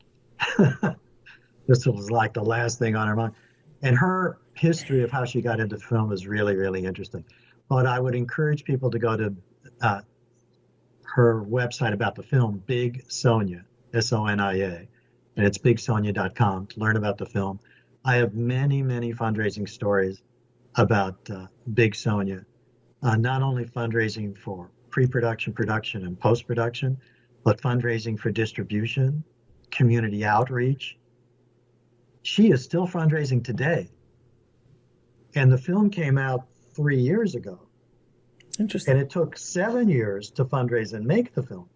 this was like the last thing on her mind. And her history of how she got into film is really, really interesting. But I would encourage people to go to her website about the film, Big Sonia, Sonia, and it's bigsonia.com to learn about the film. I have many, many fundraising stories about Big Sonia, not only fundraising for pre-production, production, and post-production, but fundraising for distribution, community outreach. She is still fundraising today. And the film came out 3 years ago.
Interesting.
And it took 7 years to fundraise and make the film.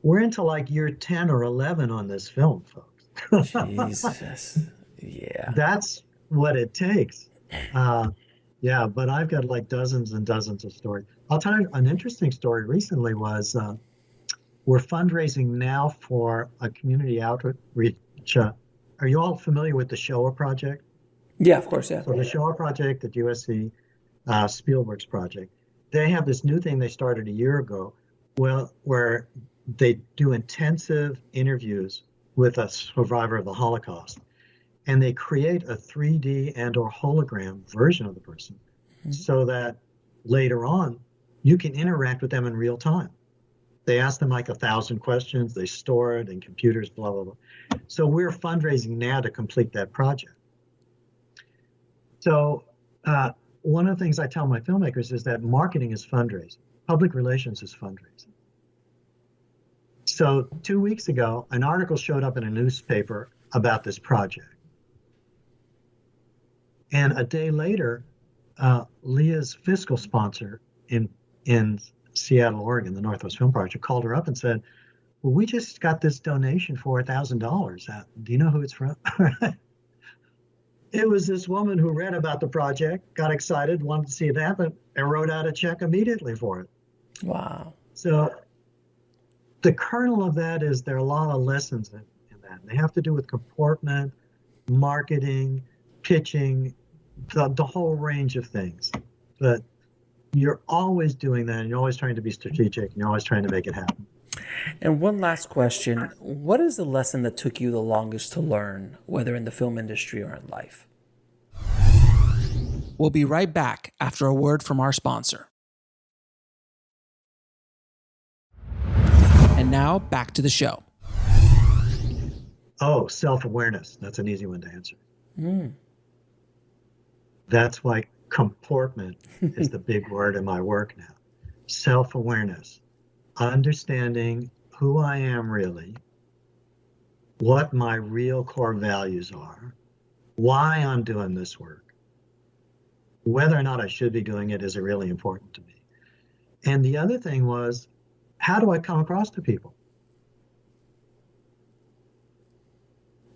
We're into like year 10 or 11 on this film, folks.
Jesus. Yeah.
That's what it takes. Yeah, but I've got like dozens and dozens of stories. I'll tell you an interesting story recently was we're fundraising now for a community outreach. Are you all familiar with the Shoah Project?
Yeah, of course, yeah.
So the Shoah Project at USC, Spielberg's project, they have this new thing they started a year ago where they do intensive interviews with a survivor of the Holocaust. And they create a 3D and or hologram version of the person so that later on you can interact with them in real time. They ask them like 1,000 questions, they store it in computers, blah, blah, blah. So we're fundraising now to complete that project. So one of the things I tell my filmmakers is that marketing is fundraising. Public relations is fundraising. So 2 weeks ago, an article showed up in a newspaper about this project. And a day later, Leah's fiscal sponsor in Seattle, Oregon, the Northwest Film Project, called her up and said, well, we just got this donation for $1,000. Do you know who it's from? It was this woman who read about the project, got excited, wanted to see it happen, and wrote out a check immediately for it.
Wow.
So the kernel of that is there are a lot of lessons in that. They have to do with comportment, marketing, pitching, the whole range of things. But you're always doing that, and you're always trying to be strategic, and you're always trying to make it happen.
And one last question. What is the lesson that took you the longest to learn, whether in the film industry or in life?
We'll be right back after a word from our sponsor. And now back to the show.
Oh, self-awareness. That's an easy one to answer. That's why comportment is the big word in my work now. Self-awareness. Understanding who I am really, what my real core values are, why I'm doing this work. Whether or not I should be doing it is really important to me. And the other thing was, how do I come across to people?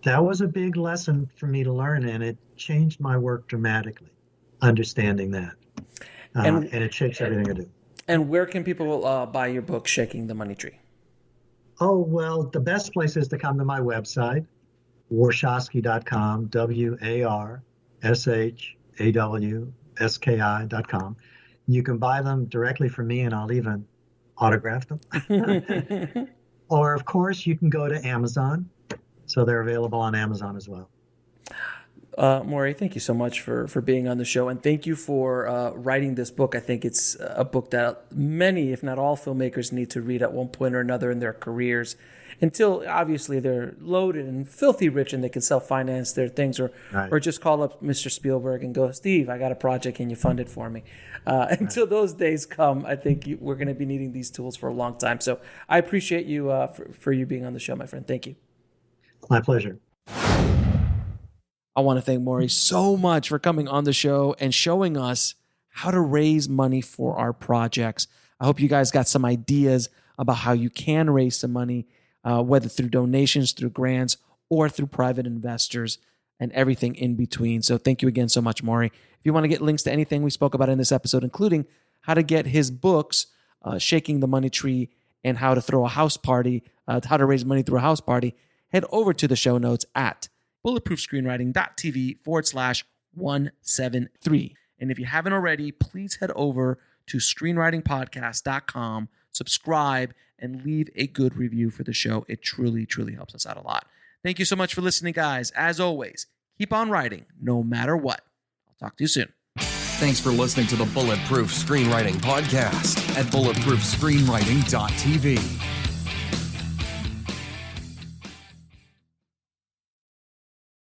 That was a big lesson for me to learn, and it changed my work dramatically, understanding that. And it shapes everything I do.
And where can people buy your book, Shaking the Money Tree?
Oh, well, the best place is to come to my website, Warshawski.com, WARSHAWSKI.com. You can buy them directly from me, and I'll even autograph them. Or, of course, you can go to Amazon. So they're available on Amazon as well.
Morrie, thank you so much for being on the show. And thank you for writing this book. I think it's a book that many, if not all, filmmakers need to read at one point or another in their careers, until obviously they're loaded and filthy rich and they can self-finance their things, or just call up Mr. Spielberg and go, Steve, I got a project, can you fund it for me? Until those days come, I think we're going to be needing these tools for a long time. So I appreciate you for you being on the show, my friend. Thank you.
My pleasure.
I want to thank Morrie so much for coming on the show and showing us how to raise money for our projects. I hope you guys got some ideas about how you can raise some money, whether through donations, through grants, or through private investors, and everything in between. So thank you again so much, Morrie. If you want to get links to anything we spoke about in this episode, including how to get his books, Shaking the Money Tree, and how to throw a house party, how to raise money through a house party, head over to the show notes at bulletproofscreenwriting.tv/173. And if you haven't already, please head over to screenwritingpodcast.com, subscribe, and leave a good review for the show. It truly, truly helps us out a lot. Thank you so much for listening, guys. As always, keep on writing no matter what. I'll talk to you soon.
Thanks for listening to the Bulletproof Screenwriting Podcast at bulletproofscreenwriting.tv.